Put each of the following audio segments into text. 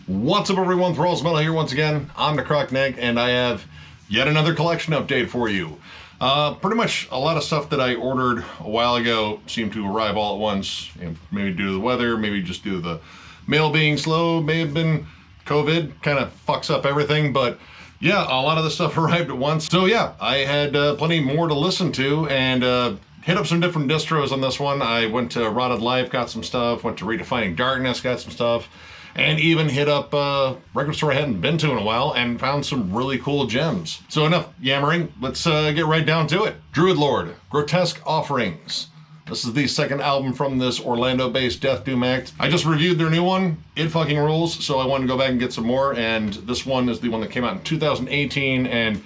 What's up everyone, Thralls Metal here once again. I'm Necrotic, and I have yet another collection update for you. Pretty much a lot of stuff that I ordered a while ago seemed to arrive all at once. Maybe due to the weather, maybe just due to the mail being slow, may have been COVID, kind of fucks up everything, but yeah, a lot of the stuff arrived at once. So yeah, I had plenty more to listen to, and hit up some different distros on this one. I went to Rotted Life, got some stuff, went to Redefining Darkness, got some stuff, and even hit up a record store I hadn't been to in a while and found some really cool gems. So enough yammering, let's get right down to it. Druid Lord, Grotesque Offerings. This is the second album from this Orlando-based Death Doom act. I just reviewed their new one. It fucking rules, so I wanted to go back and get some more, and this one is the one that came out in 2018, and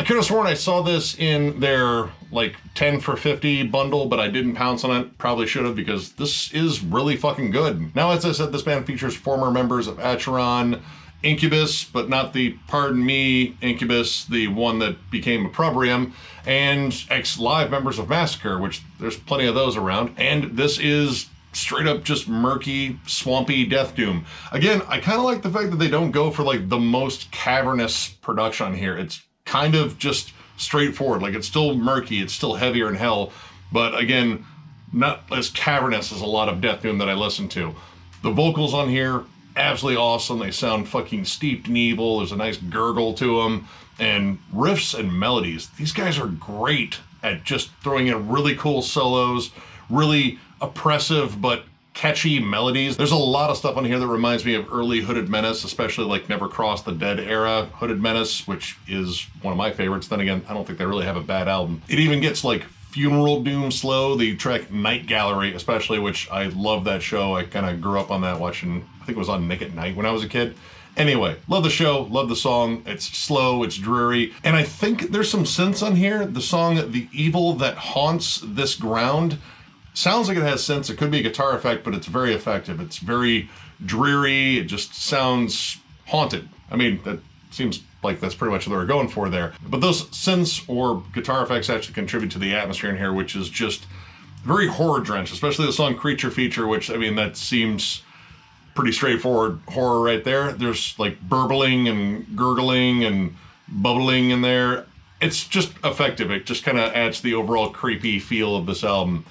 I could have sworn I saw this in their like 10 for 50 bundle, but I didn't pounce on it. Probably should have, because this is really fucking good. Now, as I said, this band features former members of Acheron, Incubus, but not the, pardon me, Incubus, the one that became Opprobrium, and ex-live members of Massacre, which there's plenty of those around. And this is straight up just murky, swampy Death Doom. Again, I kind of like the fact that they don't go for like the most cavernous production on here. It's kind of just straightforward. Like, it's still murky, it's still heavier than hell, but again, not as cavernous as a lot of Death Doom that I listen to. The vocals on here, absolutely awesome. They sound fucking steeped in evil. There's a nice gurgle to them, and riffs and melodies. These guys are great at just throwing in really cool solos, really oppressive but catchy melodies. There's a lot of stuff on here that reminds me of early Hooded Menace, especially like Never Cross the Dead era Hooded Menace, which is one of my favorites. Then again, I don't think they really have a bad album. It even gets like Funeral Doom slow, the track Night Gallery especially, which I love that show. I kind of grew up on that watching, I think it was on Nick at Night when I was a kid. Anyway, love the show, love the song. It's slow, it's dreary, and I think there's some synths on here. The song The Evil That Haunts This Ground sounds like it has synths. It could be a guitar effect, but it's very effective. It's very dreary. It just sounds haunted. I mean, that seems like that's pretty much what they were going for there. But those synths or guitar effects actually contribute to the atmosphere in here, which is just very horror-drenched, especially the song Creature Feature, which, I mean, that seems pretty straightforward horror right there. There's like burbling and gurgling and bubbling in there. It's just effective. It just kind of adds to the overall creepy feel of this album.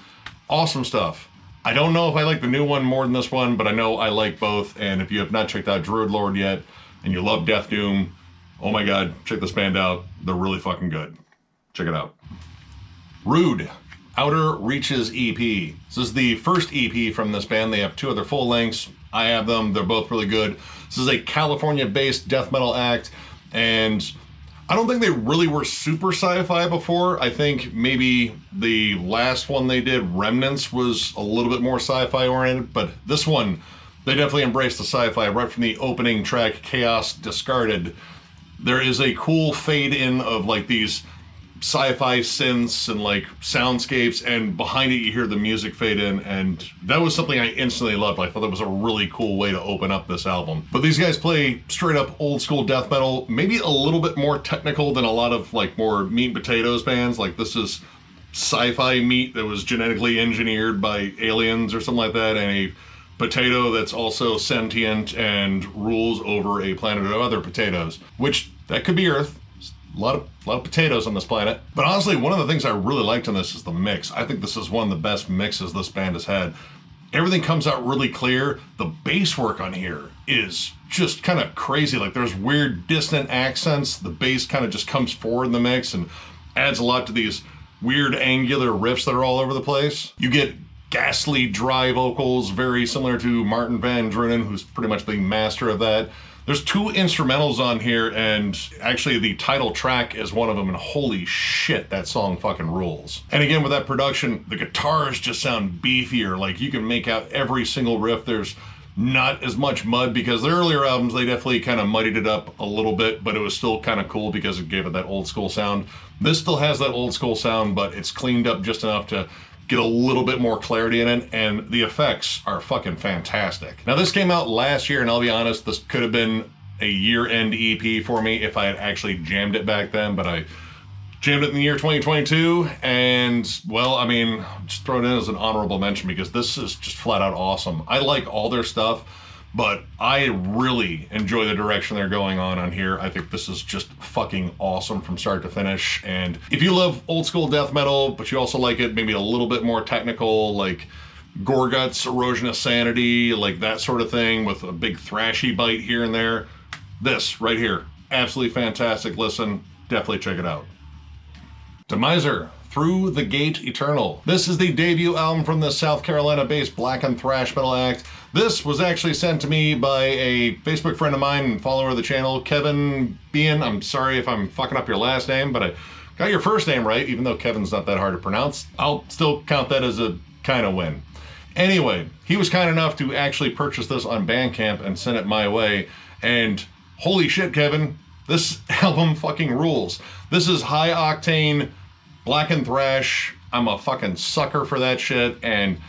Awesome stuff. I don't know if I like the new one more than this one, but I know I like both. And if you have not checked out Druid Lord yet, and you love Death Doom, oh my god, check this band out. They're really fucking good. Check it out. Rude, Outer Reaches EP. This is the first EP from this band. They have two other full lengths. I have them. They're both really good. This is a California-based death metal act, and I don't think they really were super sci-fi before. I think maybe the last one they did, Remnants, was a little bit more sci-fi oriented, but this one, they definitely embraced the sci-fi right from the opening track, Chaos Discarded. There is a cool fade in of like these sci-fi synths and like soundscapes, and behind it you hear the music fade in, and that was something I instantly loved. I thought that was a really cool way to open up this album. But these guys play straight up old school death metal, maybe a little bit more technical than a lot of like more meat and potatoes bands. Like, this is sci-fi meat that was genetically engineered by aliens or something like that, and a potato that's also sentient and rules over a planet of other potatoes, which that could be Earth. A lot of potatoes on this planet. But honestly, one of the things I really liked on this is the mix. I think this is one of the best mixes this band has had. Everything comes out really clear. The bass work on here is just kind of crazy. Like, there's weird dissonant accents. The bass kind of just comes forward in the mix and adds a lot to these weird angular riffs that are all over the place. You get ghastly dry vocals, very similar to Martin Van Drunen, who's pretty much the master of that. There's two instrumentals on here, and actually the title track is one of them, and holy shit, that song fucking rules. And again, with that production, the guitars just sound beefier. Like, you can make out every single riff. There's not as much mud, because the earlier albums, they definitely kind of muddied it up a little bit, but it was still kind of cool because it gave it that old school sound. This still has that old school sound, but it's cleaned up just enough to get a little bit more clarity in it, and the effects are fucking fantastic. Now, this came out last year, and I'll be honest, this could have been a year-end EP for me if I had actually jammed it back then, but I jammed it in the year 2022, and, well, I mean, just throw it in as an honorable mention because this is just flat out awesome. I like all their stuff, but I really enjoy the direction they're going on here. I think this is just fucking awesome from start to finish. And if you love old school death metal, but you also like it maybe a little bit more technical, like Gorguts, Erosion of Sanity, like that sort of thing with a big thrashy bite here and there, this right here, absolutely fantastic listen. Definitely check it out. Demiser, Through the Gate Eternal. This is the debut album from the South Carolina-based black and thrash metal act. This was actually sent to me by a Facebook friend of mine and follower of the channel, Kevin Bean. I'm sorry if I'm fucking up your last name, but I got your first name right, even though Kevin's not that hard to pronounce. I'll still count that as a kind of win. Anyway, he was kind enough to actually purchase this on Bandcamp and send it my way, and holy shit, Kevin, this album fucking rules. This is high octane black and thrash. I'm a fucking sucker for that shit, and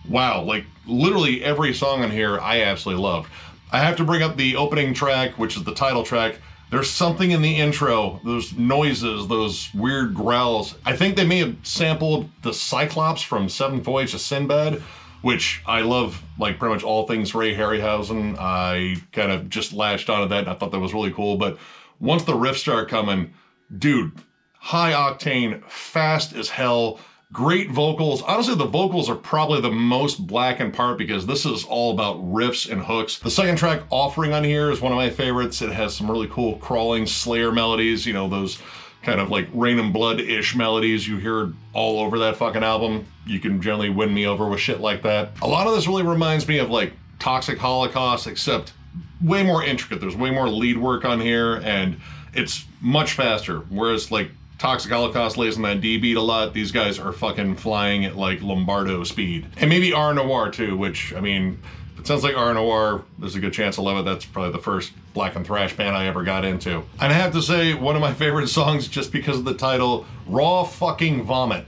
wow, like literally every song on here I absolutely love. I have to bring up the opening track, which is the title track. There's something in the intro, those noises, those weird growls. I think they may have sampled the Cyclops from Seventh Voyage to Sinbad, which I love, like pretty much all things Ray Harryhausen. I kind of just latched onto that and I thought that was really cool. But once the riffs start coming, dude, high octane, fast as hell, great vocals. Honestly, the vocals are probably the most black in part because this is all about riffs and hooks. The second track, Offering, on here is one of my favorites. It has some really cool crawling Slayer melodies, you know, those kind of like Rain and Blood-ish melodies you hear all over that fucking album. You can generally win me over with shit like that. A lot of this really reminds me of like Toxic Holocaust, except way more intricate. There's way more lead work on here, and it's much faster. Whereas like Toxic Holocaust lays on that D beat a lot, these guys are fucking flying at like Lombardo speed. And maybe R Noir too, which, I mean, if it sounds like R Noir, there's a good chance I love it. That's probably the first black and thrash band I ever got into. And I have to say, one of my favorite songs, just because of the title, Raw Fucking Vomit.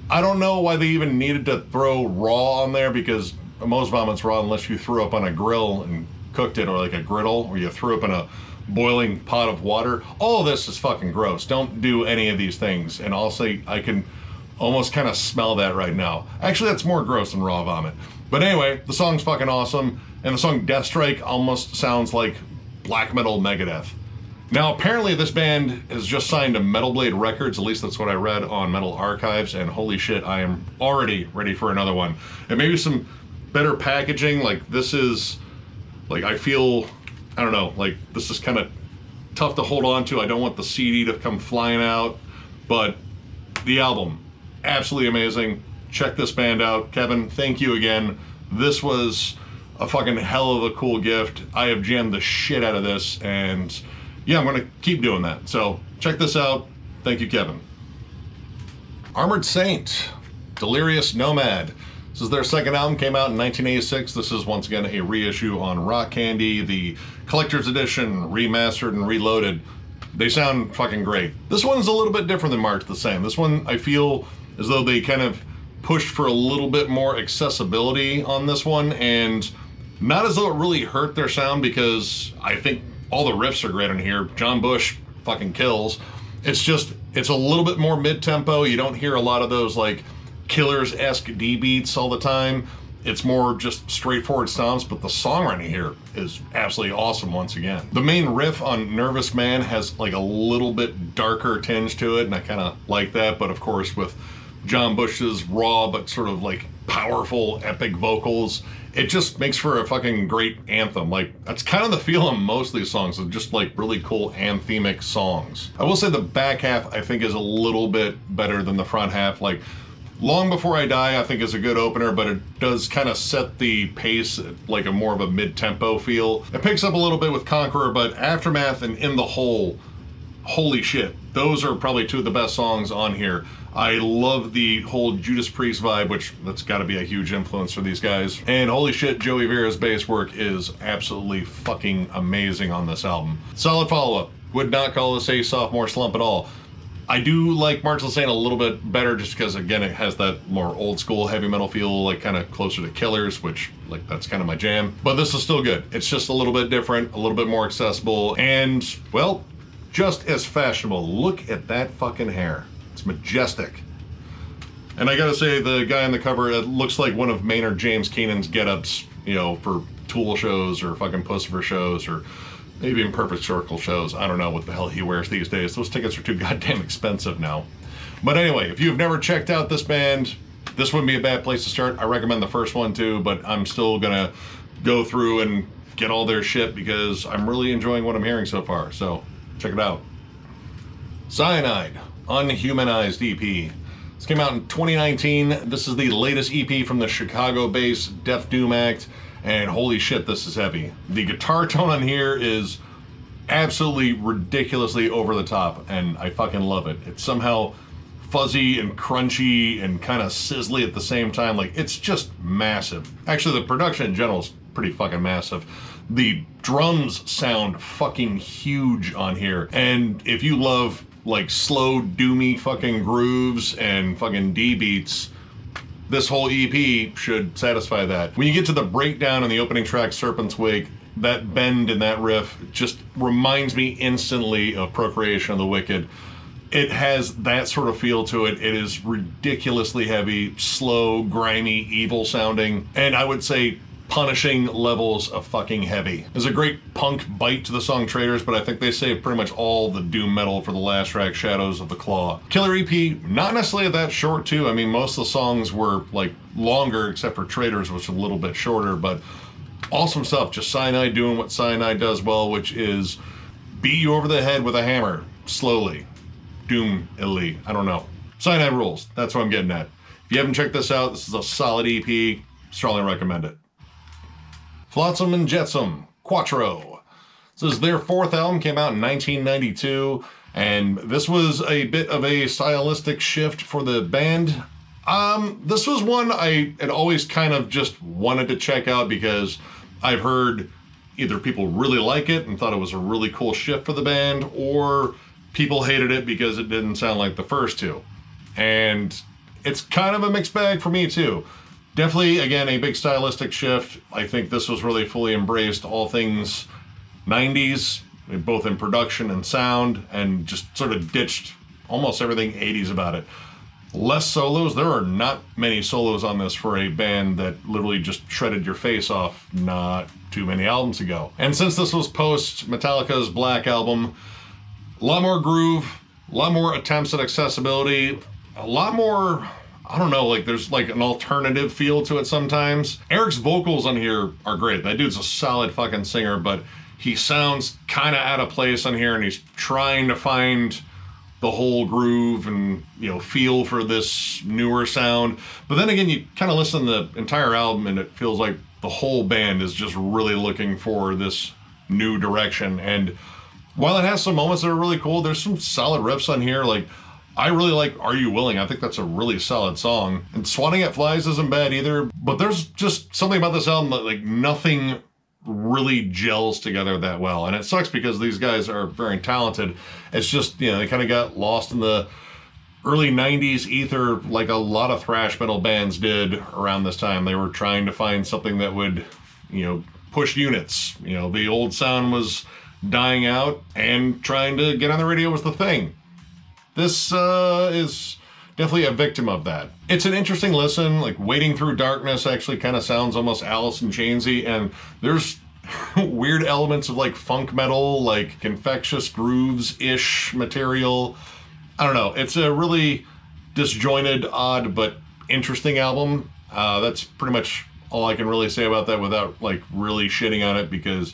I don't know why they even needed to throw raw on there, because most vomit's raw unless you threw up on a grill and cooked it, or like a griddle, or you threw up in a boiling pot of water. All of this is fucking gross. Don't do any of these things. And I'll say I can almost kind of smell that right now. Actually, that's more gross than raw vomit. But anyway, the song's fucking awesome, and the song Deathstrike almost sounds like black metal Megadeth. Now, apparently this band has just signed to Metal Blade Records, at least that's what I read on Metal Archives, and holy shit, I am already ready for another one. And maybe some better packaging, like this is, like I feel, I don't know, like this is kind of tough to hold on to. I don't want the CD to come flying out, but the album, absolutely amazing. Check this band out. Kevin, thank you again. This was a fucking hell of a cool gift. I have jammed the shit out of this, and yeah, I'm gonna keep doing that. So check this out. Thank you, Kevin. Armored Saint, Delirious, Nomad. This is their second album, came out in 1986. This is once again a reissue on Rock Candy, the collector's edition, remastered and reloaded. They sound fucking great. This one's a little bit different than March the Same. This one, I feel as though they kind of pushed for a little bit more accessibility on this one, and not as though it really hurt their sound, because I think all the riffs are great on here. John Bush fucking kills. It's just, it's a little bit more mid-tempo. You don't hear a lot of those like Killers-esque D beats all the time. It's more just straightforward stomps, but the songwriting here is absolutely awesome once again. The main riff on Nervous Man has like a little bit darker tinge to it, and I kind of like that, but of course with John Bush's raw but sort of like powerful epic vocals, it just makes for a fucking great anthem. Like, that's kind of the feel on most of these songs, of just like really cool anthemic songs. I will say the back half I think is a little bit better than the front half. Like Long Before I Die I think is a good opener, but it does kind of set the pace at like a more of a mid-tempo feel. It picks up a little bit with Conqueror, but Aftermath and In the Hole, holy shit, those are probably two of the best songs on here. I love the whole Judas Priest vibe, which that's got to be a huge influence for these guys. And holy shit, Joey Vera's bass work is absolutely fucking amazing on this album. Solid follow-up. Would not call this a sophomore slump at all. I do like March of the Saint a little bit better just because, again, it has that more old school heavy metal feel, like kind of closer to Killers, which like that's kind of my jam. But this is still good. It's just a little bit different, a little bit more accessible, and well, just as fashionable. Look at that fucking hair. It's Majestic. And I gotta say, the guy on the cover, it looks like one of Maynard James Keenan's get-ups, you know, for Tool shows or fucking Pussifer shows or maybe in Perfect Circle shows. I don't know what the hell he wears these days. Those tickets are too goddamn expensive now. But anyway, if you've never checked out this band, this wouldn't be a bad place to start. I recommend the first one too, but I'm still gonna go through and get all their shit because I'm really enjoying what I'm hearing so far. So check it out. Cyanide Unhumanized EP. This came out in 2019. This is the latest EP from the Chicago-based Death Doom act, and holy shit, this is heavy. The guitar tone on here is absolutely ridiculously over the top, and I fucking love it. It's somehow fuzzy and crunchy and kind of sizzly at the same time. Like, it's just massive. Actually, the production in general is pretty fucking massive. The drums sound fucking huge on here, and if you love like slow doomy fucking grooves and fucking D beats, this whole EP should satisfy that. When you get to the breakdown in the opening track, Serpent's Wake, that bend in that riff just reminds me instantly of Procreation of the Wicked. It has that sort of feel to it. It is ridiculously heavy, slow, grimy, evil sounding, and I would say punishing levels of fucking heavy. There's a great punk bite to the song Traitors, but I think they saved pretty much all the doom metal for the last track, Shadows of the Claw. Killer EP, not necessarily that short too. I mean, most of the songs were like longer, except for Traitors, which was a little bit shorter, but awesome stuff. Just Cyanide doing what Cyanide does well, which is beat you over the head with a hammer, slowly. Doom-illy, I don't know. Cyanide rules, that's what I'm getting at. If you haven't checked this out, this is a solid EP, strongly recommend it. Flotsam and Jetsam, Cuatro. This is their fourth album, came out in 1992, and this was a bit of a stylistic shift for the band. This was one I had always kind of just wanted to check out because I've heard either people really like it and thought it was a really cool shift for the band, or people hated it because it didn't sound like the first two. And it's kind of a mixed bag for me too. Definitely, again, a big stylistic shift. I think this was really fully embraced all things 90s, both in production and sound, and just sort of ditched almost everything 80s about it. Less solos. There are not many solos on this for a band that literally just shredded your face off not too many albums ago. And since this was post Metallica's Black album, a lot more groove, a lot more attempts at accessibility, a lot more, I don't know, like there's like an alternative feel to it sometimes. Eric's vocals on here are great. That dude's a solid fucking singer, but he sounds kind of out of place on here, and he's trying to find the whole groove and, you know, feel for this newer sound. But then again, you kind of listen to the entire album and it feels like the whole band is just really looking for this new direction. And while it has some moments that are really cool, there's some solid riffs on here. Like, I really like Are You Willing? I think that's a really solid song. And Swatting at Flies isn't bad either, but there's just something about this album that, like, nothing really gels together that well. And it sucks because these guys are very talented. It's just, you know, they kind of got lost in the early 90s ether like a lot of thrash metal bands did around this time. They were trying to find something that would, you know, push units. You know, the old sound was dying out, and trying to get on the radio was the thing. This is definitely a victim of that. It's an interesting listen. Like, Wading Through Darkness actually kind of sounds almost Alice in Chainsy, and there's weird elements of like funk metal, like infectious grooves-ish material. I don't know. It's a really disjointed, odd, but interesting album. That's pretty much all I can really say about that without like really shitting on it, because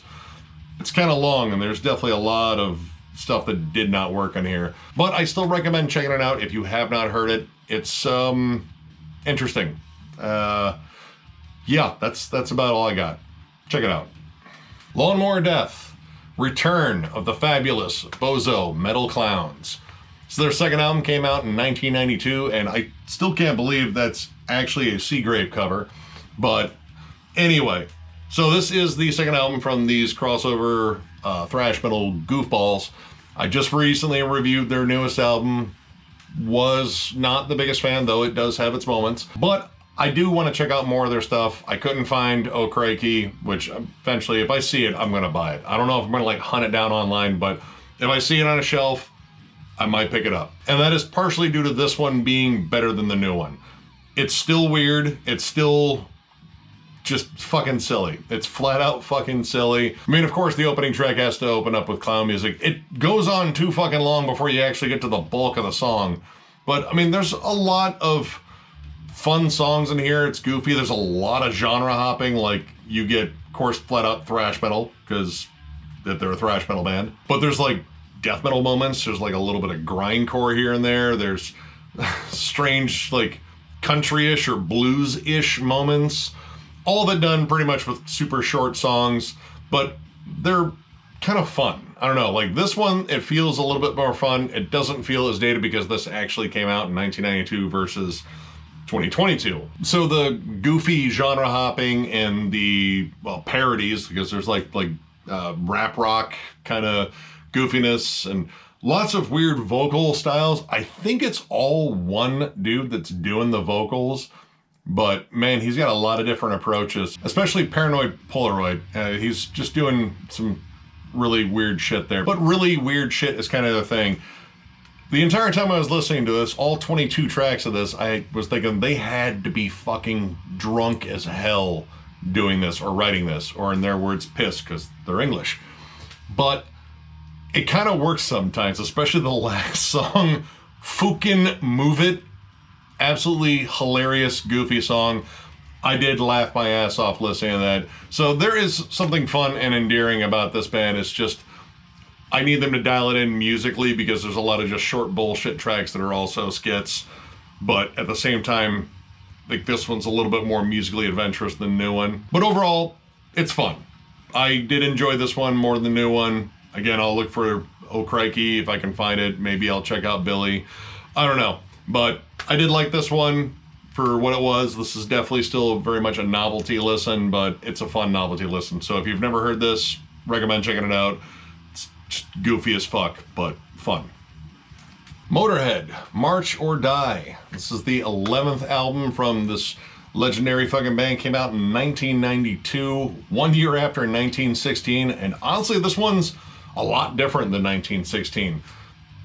it's kind of long and there's definitely a lot of stuff that did not work on here. But I still recommend checking it out if you have not heard it. It's interesting. Yeah, that's about all I got. Check it out. Lawnmower Deth, Return of the Fabulous Bozo Metal Clowns. So their second album came out in 1992, and I still can't believe that's actually a Seagrave cover. But anyway, so this is the second album from these crossover thrash metal goofballs. I just recently reviewed their newest album. Was not the biggest fan, though it does have its moments. But I do want to check out more of their stuff. I couldn't find Oh Crikey, which eventually, if I see it, I'm going to buy it. I don't know if I'm going to like hunt it down online, but if I see it on a shelf, I might pick it up. And that is partially due to this one being better than the new one. It's still weird. It's still just fucking silly. It's flat out fucking silly. I mean, of course, the opening track has to open up with clown music. It goes on too fucking long before you actually get to the bulk of the song. But, I mean, there's a lot of fun songs in here. It's goofy. There's a lot of genre hopping. Like, you get, of course, flat out thrash metal, because they're a thrash metal band. But there's, like, death metal moments. There's, like, a little bit of grindcore here and there. There's strange, like, country-ish or blues-ish moments. All of it done pretty much with super short songs, but they're kind of fun. I don't know, like this one, it feels a little bit more fun. It doesn't feel as dated because this actually came out in 1992 versus 2022. So the goofy genre hopping and the, well, parodies, because there's like rap rock kind of goofiness and lots of weird vocal styles. I think it's all one dude that's doing the vocals, but man, he's got a lot of different approaches, especially Paranoid Polaroid. He's just doing some really weird shit there. But really weird shit is kind of the thing. The entire time I was listening to this, all 22 tracks of this, I was thinking they had to be fucking drunk as hell doing this or writing this, or in their words, pissed, because they're English. But it kind of works sometimes, especially the last song, Fucking Move It. Absolutely hilarious, goofy song. I did laugh my ass off listening to that. So there is something fun and endearing about this band. It's just, I need them to dial it in musically because there's a lot of just short bullshit tracks that are also skits. But at the same time, like this one's a little bit more musically adventurous than the new one. But overall, it's fun. I did enjoy this one more than the new one. Again, I'll look for Oh Crikey if I can find it. Maybe I'll check out Billy. I don't know. But I did like this one for what it was. This is definitely still very much a novelty listen, but it's a fun novelty listen. So if you've never heard this, recommend checking it out. It's just goofy as fuck, but fun. Motorhead, March or Die. This is the 11th album from this legendary fucking band. Came out in 1992, 1 year after 1916. And honestly, this one's a lot different than 1916.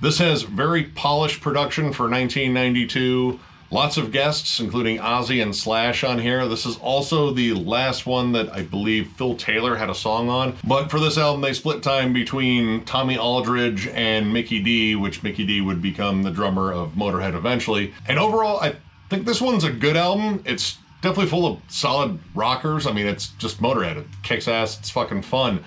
This has very polished production for 1992. Lots of guests, including Ozzy and Slash on here. This is also the last one that I believe Phil Taylor had a song on. But for this album, they split time between Tommy Aldridge and Mickey D, which Mickey D would become the drummer of Motorhead eventually. And overall, I think this one's a good album. It's definitely full of solid rockers. I mean, it's just Motorhead. It kicks ass. It's fucking fun.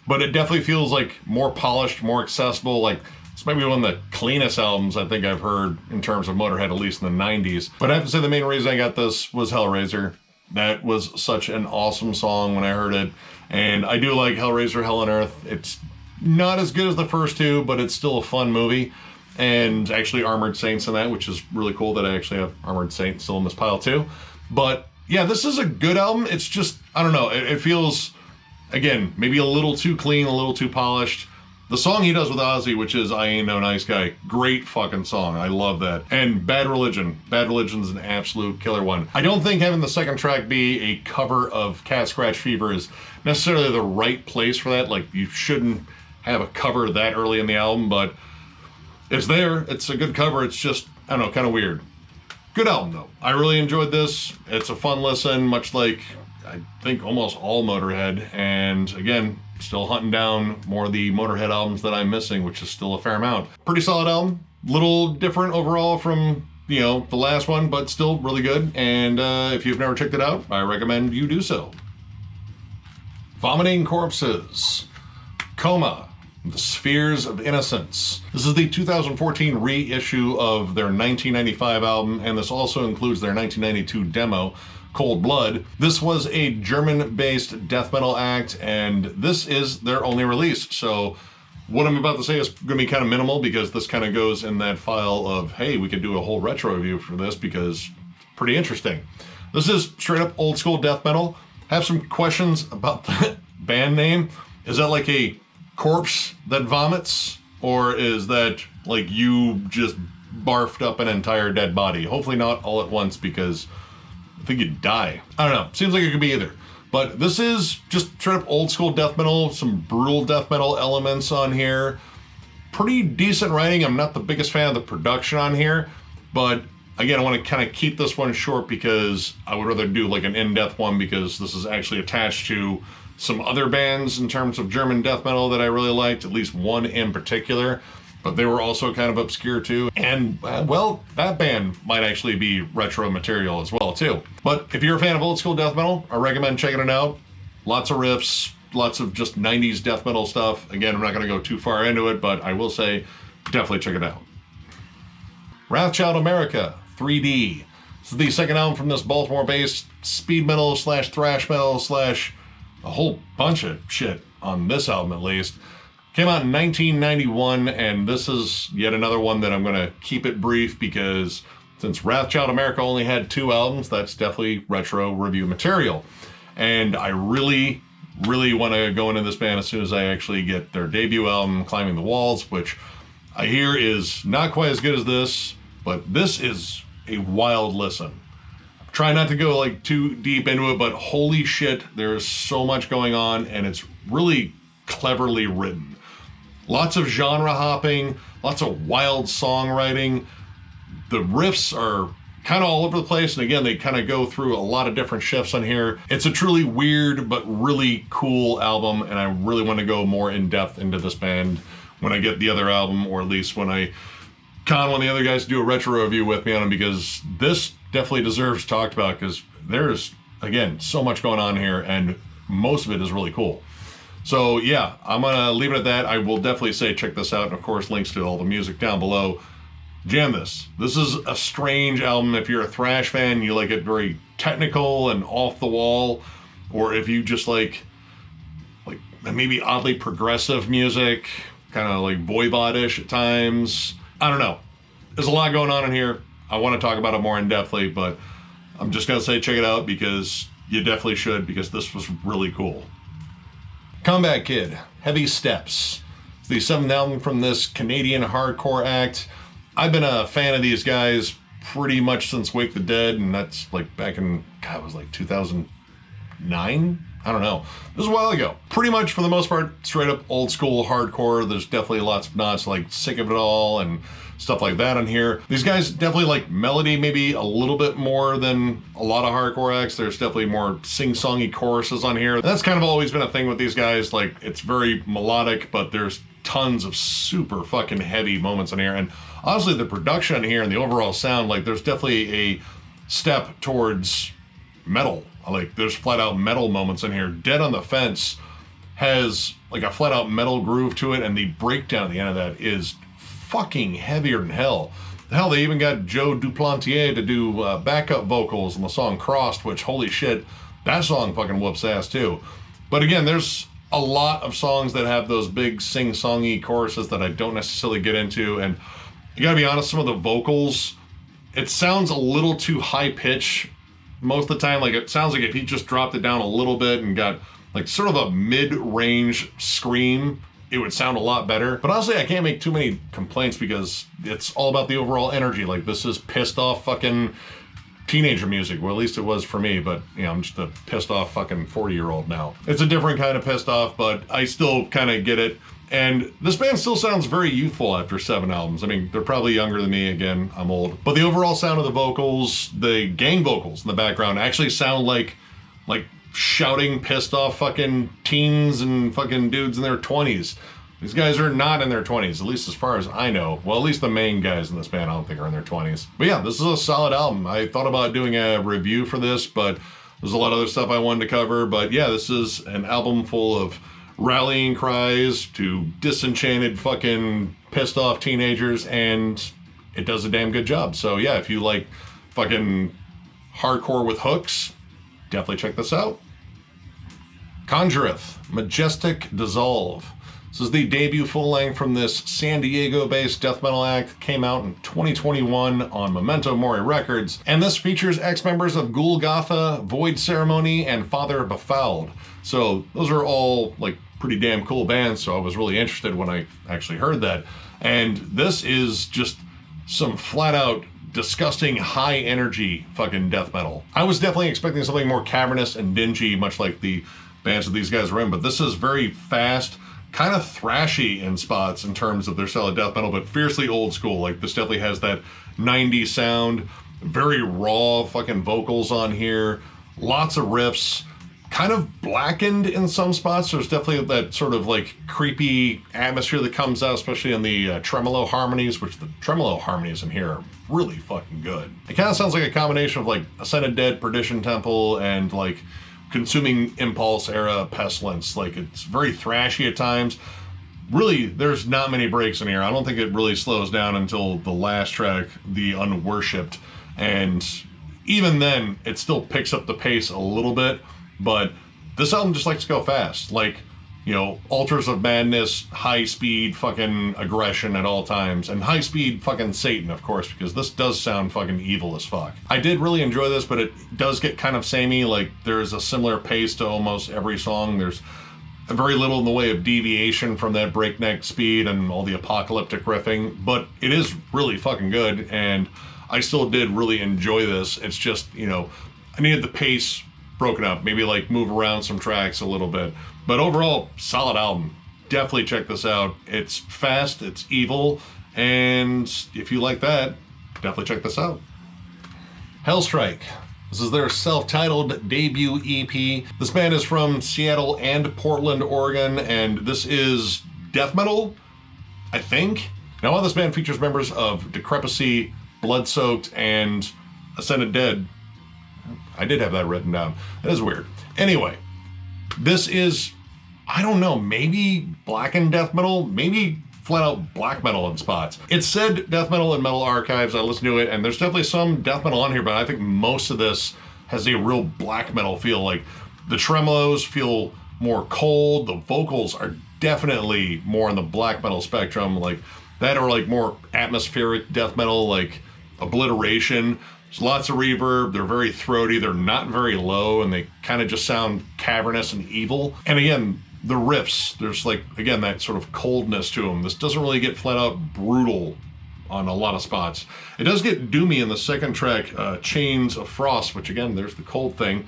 But it definitely feels like more polished, more accessible. Like, it's maybe one of the cleanest albums I think I've heard in terms of Motorhead, at least in the 90s. But I have to say the main reason I got this was Hellraiser. That was such an awesome song when I heard it. And I do like Hellraiser, Hell on Earth. It's not as good as the first two, but it's still a fun movie. And actually Armored Saints in that, which is really cool that I actually have Armored Saints still in this pile too. But yeah, this is a good album. It's just, I don't know, it feels, again, maybe a little too clean, a little too polished. The song he does with Ozzy, which is I Ain't No Nice Guy, great fucking song. I love that. And Bad Religion. Bad Religion's an absolute killer one. I don't think having the second track be a cover of Cat Scratch Fever is necessarily the right place for that. Like, you shouldn't have a cover that early in the album, but it's there. It's a good cover. It's just, I don't know, kind of weird. Good album, though. I really enjoyed this. It's a fun listen, much like, I think, almost all Motorhead. And again, still hunting down more of the Motorhead albums that I'm missing, which is still a fair amount. Pretty solid album. Little different overall from, you know, the last one, but still really good. And if you've never checked it out, I recommend you do so. Vomiting Corpses. Coma. The Spheres of Innocence. This is the 2014 reissue of their 1995 album, and this also includes their 1992 demo, Cold Blood. This was a German-based death metal act, and this is their only release. So what I'm about to say is going to be kind of minimal because this kind of goes in that file of, hey, we could do a whole retro review for this because it's pretty interesting. This is straight up old school death metal. I have some questions about the band name. Is that like a corpse that vomits, or is that like you just barfed up an entire dead body? Hopefully not all at once, because I think you'd die. I don't know. Seems like it could be either. But this is just straight up old school death metal, some brutal death metal elements on here. Pretty decent writing. I'm not the biggest fan of the production on here, but Again, I want to kind of keep this one short because I would rather do like an in-depth one, because this is actually attached to some other bands in terms of German death metal that I really liked, at least one in particular, but they were also kind of obscure too. And well, that band might actually be retro material as well too. But if you're a fan of old school death metal, I recommend checking it out. Lots of riffs, lots of just 90s death metal stuff. Again, I'm not going to go too far into it, but I will say definitely check it out. Wrathchild America 3D. This is the second album from this Baltimore-based speed metal slash thrash metal slash a whole bunch of shit on this album at least. Came out in 1991, and this is yet another one that I'm going to keep it brief because since Wrathchild America only had 2 albums, that's definitely retro review material. And I really want to go into this band as soon as I actually get their debut album, Climbing the Walls, which I hear is not quite as good as this, but this is a wild listen. Try not to go like too deep into it, but holy shit, there's so much going on, and it's really cleverly written. Lots of genre hopping, lots of wild songwriting. The riffs are kind of all over the place, and again, they kind of go through a lot of different shifts on here. It's a truly weird but really cool album, and I really want to go more in depth into this band when I get the other album, or at least when I con one of the other guys to do a retro review with me on them, because this definitely deserves talked about, because there's, again, so much going on here, and most of it is really cool. So yeah, I'm gonna leave it at that. I will definitely say check this out, and of course links to all the music down below. Jam this. This is a strange album if you're a thrash fan, you like it very technical and off the wall, or if you just like maybe oddly progressive music, kind of like voivodish at times. I don't know. There's a lot going on in here. I want to talk about it more in depthly, but I'm just gonna say check it out because you definitely should, because this was really cool. Combat Kid, Heavy Steps. It's the 7th album from this Canadian hardcore act. I've been a fan of these guys pretty much since Wake the Dead, and that's like back in, God, it was like 2009? I don't know. It was a while ago. Pretty much for the most part, straight up old school hardcore. There's definitely lots of nods like Sick of It All and stuff like that on here. These guys definitely like melody maybe a little bit more than a lot of hardcore acts. There's definitely more sing-songy choruses on here. That's kind of always been a thing with these guys. Like, it's very melodic, but there's tons of super fucking heavy moments in here. And honestly, the production here and the overall sound, like, there's definitely a step towards metal. Like, there's flat out metal moments in here. Dead on the Fence has like a flat out metal groove to it, and the breakdown at the end of that is fucking heavier than hell. Hell, they even got Joe Duplantier to do backup vocals on the song Crossed, which, holy shit, that song fucking whoops ass too. But again, there's a lot of songs that have those big sing-songy choruses that I don't necessarily get into, and you gotta be honest, some of the vocals, it sounds a little too high pitch most of the time. Like, it sounds like if he just dropped it down a little bit and got like sort of a mid-range scream, it would sound a lot better. But honestly, I can't make too many complaints because it's all about the overall energy. Like, this is pissed off fucking teenager music. Well, at least it was for me, but you know, I'm just a pissed off fucking 40-year-old now. It's a different kind of pissed off, but I still kind of get it. And this band still sounds very youthful after 7 albums. I mean, they're probably younger than me. Again, I'm old. But the overall sound of the vocals, the gang vocals in the background actually sound like shouting pissed off fucking teens and fucking dudes in their 20s. These guys are not in their 20s, at least as far as I know. Well, at least the main guys in this band I don't think are in their 20s. But yeah, this is a solid album. I thought about doing a review for this, but there's a lot of other stuff I wanted to cover. But yeah, this is an album full of rallying cries to disenchanted fucking pissed off teenagers, and it does a damn good job. So yeah, if you like fucking hardcore with hooks, definitely check this out. Conjureth, Majestic Dissolve. This is the debut full-length from this San Diego-based death metal act. Came out in 2021 on Memento Mori Records, and this features ex-members of Golgotha, Void Ceremony, and Father Befouled. So those are all like pretty damn cool bands, so I was really interested when I actually heard that. And this is just some flat-out disgusting high energy fucking death metal. I was definitely expecting something more cavernous and dingy, much like the bands that these guys were in, but this is very fast, kind of thrashy in spots in terms of their style of death metal, but fiercely old school. Like, this definitely has that 90s sound. Very raw fucking vocals on here. Lots of riffs. Kind of blackened in some spots. There's definitely that sort of like creepy atmosphere that comes out, especially in the tremolo harmonies, which the tremolo harmonies in here are really fucking good. It kind of sounds like a combination of like Ascended Dead, Perdition Temple, and like Consuming Impulse era Pestilence. Like, it's very thrashy at times. Really, there's not many breaks in here. I don't think it really slows down until the last track, The Unworshipped, and even then, it still picks up the pace a little bit. But this album just likes to go fast. Like, you know, Altars of Madness, high speed fucking aggression at all times. And high speed fucking Satan, of course, because this does sound fucking evil as fuck. I did really enjoy this, but it does get kind of samey. Like, there's a similar pace to almost every song. There's very little in the way of deviation from that breakneck speed and all the apocalyptic riffing. But it is really fucking good, and I still did really enjoy this. It's just, you know, I needed the pace broken up, maybe like move around some tracks a little bit. But overall, solid album. Definitely check this out. It's fast, it's evil, and if you like that, definitely check this out. Hellstrike. This is their self-titled debut EP. This band is from Seattle and Portland, Oregon, and this is death metal, I think. Now, while this band features members of Decrepacy, Bloodsoaked, and Ascended Dead, I did have that written down. That is weird. Anyway, this is, I don't know, maybe blackened death metal, maybe flat out black metal in spots. It said death metal in Metal Archives. I listened to it, and there's definitely some death metal on here, but I think most of this has a real black metal feel. Like, the tremolos feel more cold. The vocals are definitely more in the black metal spectrum, like that, or like more atmospheric death metal, like Obliteration. There's lots of reverb, they're very throaty, they're not very low, and they kind of just sound cavernous and evil. And again, the riffs, there's like, again, that sort of coldness to them. This doesn't really get flat out brutal on a lot of spots. It does get doomy in the second track, Chains of Frost, which again, there's the cold thing.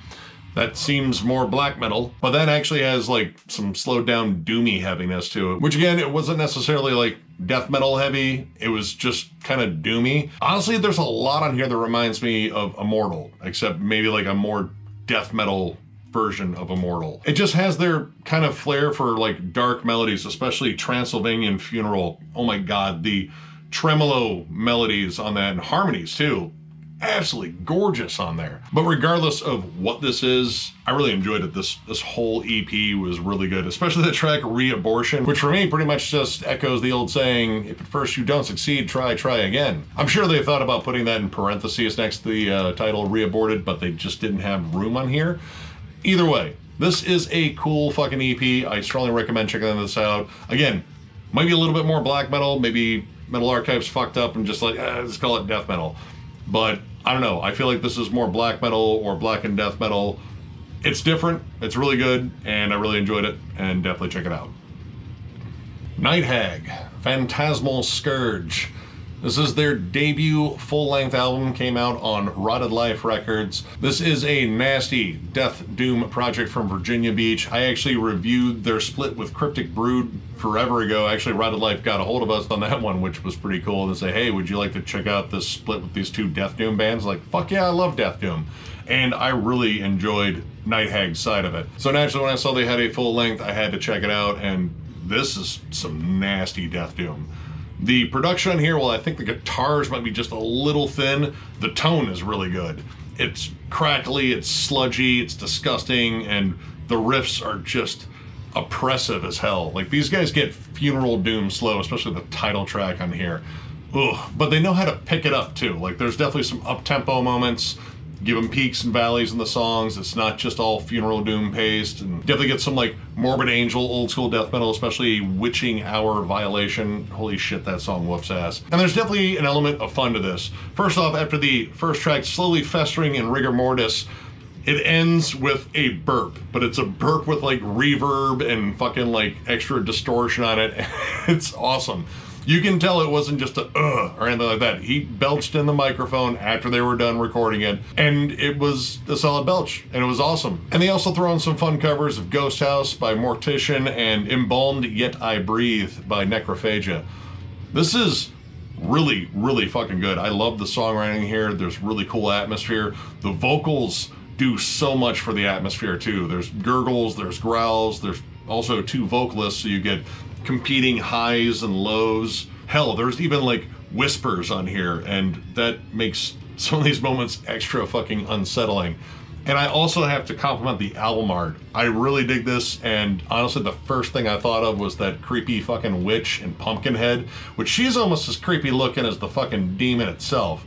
That seems more black metal, but that actually has like some slowed down doomy heaviness to it, which again, it wasn't necessarily like death metal heavy, it was just kind of doomy. Honestly, there's a lot on here that reminds me of Immortal, except maybe like a more death metal version of Immortal. It just has their kind of flair for like dark melodies, especially Transylvanian Funeral. Oh my god, the tremolo melodies on that, and harmonies too. Absolutely gorgeous on there. But regardless of what this is, I really enjoyed it. This whole EP was really good, especially the track Re-Abortion, which for me pretty much just echoes the old saying, if at first you don't succeed, try again. I'm sure they thought about putting that in parentheses next to the title Re-Aborted, but they just didn't have room on here. Either way, this is a cool fucking EP. I strongly recommend checking this out. Again, might be a little bit more black metal, maybe Metal Archives fucked up and just like, let's call it death metal. But I don't know, I feel like this is more black metal or blackened death metal. It's different, it's really good, and I really enjoyed it, and definitely check it out. Night Hag, Phantasmal Scourge. This is their debut full-length album, came out on Rotted Life Records. This is a nasty death doom project from Virginia Beach. I actually reviewed their split with Cryptic Brood forever ago. Actually, Rotted Life got a hold of us on that one, which was pretty cool, to say, hey, would you like to check out this split with these two death doom bands? Like, fuck yeah, I love death doom. And I really enjoyed Night Hag's side of it. So naturally, when I saw they had a full length, I had to check it out, and this is some nasty death doom. The production on here, well, I think the guitars might be just a little thin. The tone is really good. It's crackly, it's sludgy, it's disgusting, and the riffs are just oppressive as hell. Like, these guys get funeral doom slow, especially the title track on here. Ugh. But they know how to pick it up too. Like, there's definitely some up-tempo moments, give them peaks and valleys in the songs. It's not just all funeral doom paced, and definitely get some like Morbid Angel, old school death metal, especially Witching Hour Violation. Holy shit, that song whoops ass. And there's definitely an element of fun to this. First off, after the first track, slowly festering in rigor mortis, it ends with a burp, but it's a burp with like reverb and fucking like extra distortion on it. It's awesome. You can tell it wasn't just a or anything like that. He belched in the microphone after they were done recording it, and it was a solid belch, and it was awesome. And they also throw in some fun covers of Ghost House by Mortician and Embalmed Yet I Breathe by Necrophagia. This is really, really fucking good. I love the songwriting here. There's really cool atmosphere. The vocals do so much for the atmosphere too. There's gurgles, there's growls, there's also 2 vocalists, so you get competing highs and lows. Hell, there's even like whispers on here, and that makes some of these moments extra fucking unsettling. And I also have to compliment the album art. I really dig this, and honestly the first thing I thought of was that creepy fucking witch in Pumpkinhead, which she's almost as creepy looking as the fucking demon itself.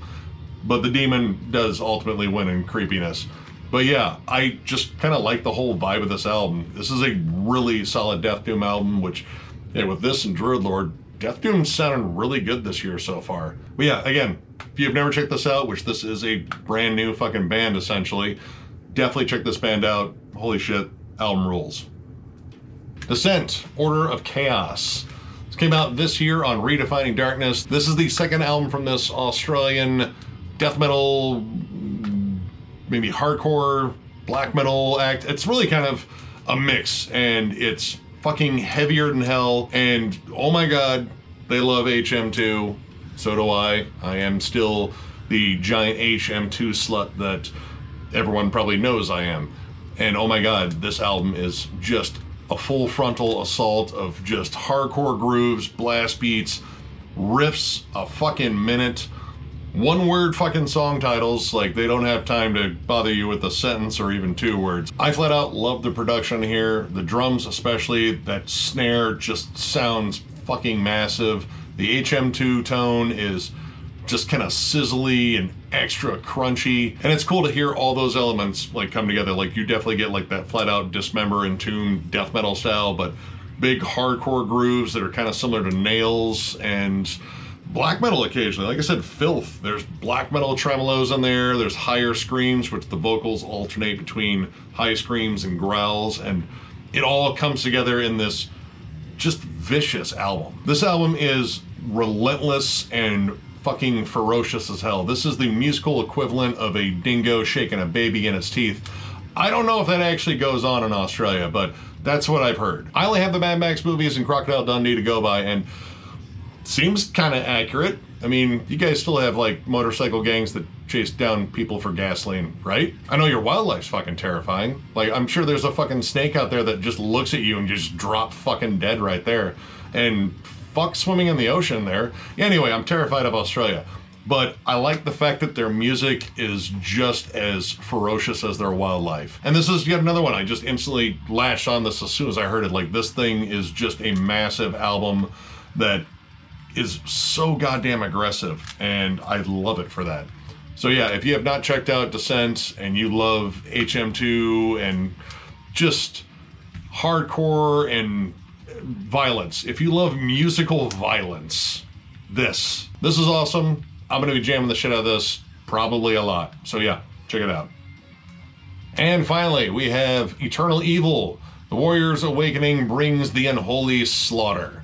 But the demon does ultimately win in creepiness. But yeah, I just kind of like the whole vibe of this album. This is a really solid Death Doom album, which, yeah, with this and Druid Lord, Death Doom's sounding really good this year so far. But yeah, again, if you've never checked this out, which this is a brand new fucking band essentially, definitely check this band out. Holy shit, album rules. Descent, Order of Chaos. This came out this year on Redefining Darkness. This is the second album from this Australian death metal, maybe hardcore, black metal act. It's really kind of a mix, and it's fucking heavier than hell. And oh my god, they love HM2. So do I. I am still the giant HM2 slut that everyone probably knows I am. And oh my god, this album is just a full frontal assault of just hardcore grooves, blast beats, riffs a fucking minute, 1-word fucking song titles. Like, they don't have time to bother you with a sentence or even 2 words. I flat out love the production here. The drums especially, that snare just sounds fucking massive. The HM2 tone is just kind of sizzly and extra crunchy, and it's cool to hear all those elements like come together. Like, you definitely get like that flat out Dismember and Tomb death metal style, but big hardcore grooves that are kind of similar to Nails, and black metal occasionally. Like I said, Filth. There's black metal tremolos in there. There's higher screams, which the vocals alternate between high screams and growls, and it all comes together in this just vicious album. This album is relentless and fucking ferocious as hell. This is the musical equivalent of a dingo shaking a baby in its teeth. I don't know if that actually goes on in Australia, but that's what I've heard. I only have the Mad Max movies and Crocodile Dundee to go by, and seems kind of accurate. I mean, you guys still have like motorcycle gangs that chase down people for gasoline, right? I know your wildlife's fucking terrifying. Like, I'm sure there's a fucking snake out there that just looks at you and just drop fucking dead right there. And fuck swimming in the ocean there. Anyway, I'm terrified of Australia. But I like the fact that their music is just as ferocious as their wildlife. And this is yet another one. I just instantly latched on this as soon as I heard it. Like, this thing is just a massive album that is so goddamn aggressive, and I love it for that. So yeah, if you have not checked out Descent and you love HM2 and just hardcore and violence, if you love musical violence, this is awesome. I'm gonna be jamming the shit out of this probably a lot. So yeah, check it out. And finally, we have Eternal Evil. The Warrior's Awakening brings the unholy slaughter.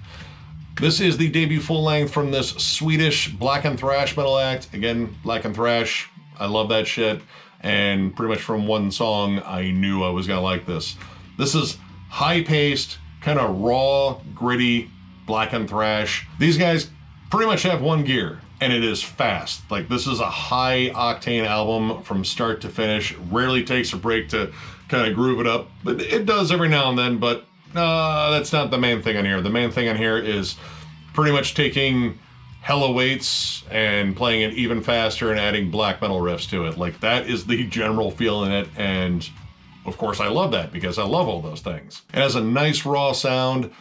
This is the debut full-length from this Swedish black and thrash metal act. Again, black and thrash, I love that shit. And pretty much from one song, I knew I was gonna like this. This is high-paced, kind of raw, gritty, black and thrash. These guys pretty much have one gear, and it is fast. Like, this is a high-octane album from start to finish. Rarely takes a break to kind of groove it up, but it does every now and then, but that's not the main thing on here. The main thing on here is pretty much taking Hell Awaits and playing it even faster and adding black metal riffs to it. Like, that is the general feel in it, and of course I love that because I love all those things. It has a nice raw sound.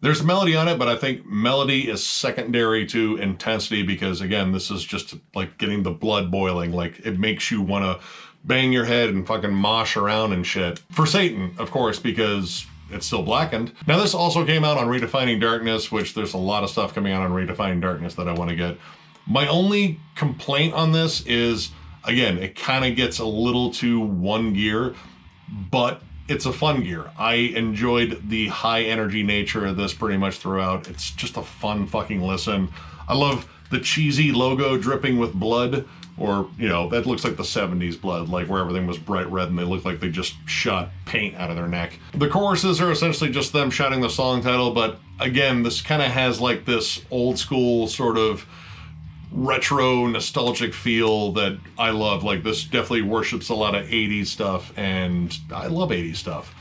There's melody on it, but I think melody is secondary to intensity because, again, this is just like getting the blood boiling. Like, it makes you want to bang your head and fucking mosh around and shit. For Satan, of course, because it's still blackened. Now, this also came out on Redefining Darkness, which there's a lot of stuff coming out on Redefining Darkness that I want to get. My only complaint on this is, again, it kind of gets a little too one gear, but it's a fun gear. I enjoyed the high energy nature of this pretty much throughout. It's just a fun fucking listen. I love the cheesy logo dripping with blood, or, you know, that looks like the 70s blood, like where everything was bright red and they look like they just shot paint out of their neck. The choruses are essentially just them shouting the song title, but again, this kind of has like this old school sort of retro nostalgic feel that I love. Like, this definitely worships a lot of 80s stuff, and I love 80s stuff.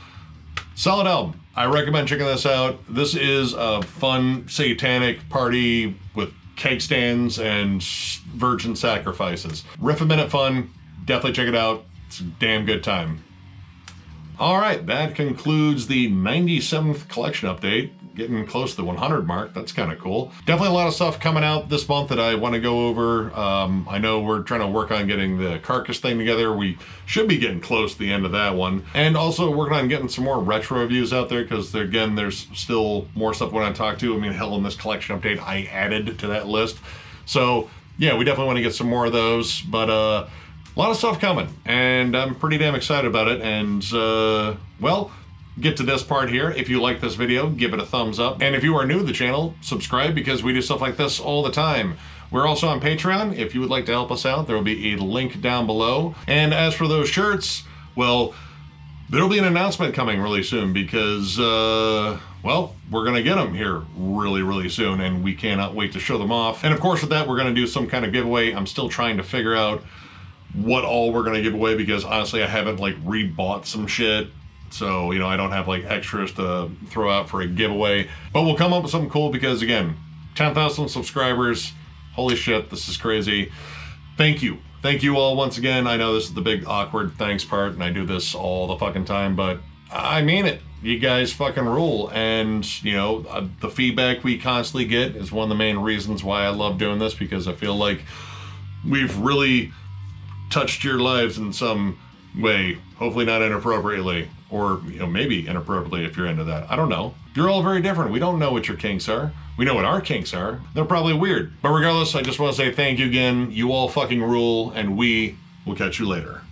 Solid album. I recommend checking this out. This is a fun satanic party with keg stands and virgin sacrifices. Riff a minute fun. Definitely check it out. It's a damn good time. All right, that concludes the 97th collection update. Getting close to the 100 mark. That's kind of cool. Definitely a lot of stuff coming out this month that I want to go over. I know we're trying to work on getting the Carcass thing together. We should be getting close to the end of that one. And also working on getting some more retro reviews out there, because again, there's still more stuff I want to talk to. I mean, hell, in this collection update, I added to that list. So yeah, we definitely want to get some more of those. But a lot of stuff coming, and I'm pretty damn excited about it. And well, get to this part here. If you like this video, give it a thumbs up. And if you are new to the channel, subscribe, because we do stuff like this all the time. We're also on Patreon. If you would like to help us out, there will be a link down below. And as for those shirts, well, there'll be an announcement coming really soon, because, well, we're going to get them here really, really soon, and we cannot wait to show them off. And of course, with that, we're going to do some kind of giveaway. I'm still trying to figure out what all we're going to give away, because honestly, I haven't like rebought some shit. So, you know, I don't have like extras to throw out for a giveaway, but we'll come up with something cool, because again, 10,000 subscribers. Holy shit, this is crazy. Thank you. Thank you all once again. I know this is the big awkward thanks part, and I do this all the fucking time, but I mean it. You guys fucking rule. And, you know, the feedback we constantly get is one of the main reasons why I love doing this, because I feel like we've really touched your lives in some way, hopefully not inappropriately, or, you know, maybe inappropriately if you're into that. I don't know. You're all very different. We don't know what your kinks are. We know what our kinks are. They're probably weird. But regardless, I just want to say thank you again. You all fucking rule, and we will catch you later.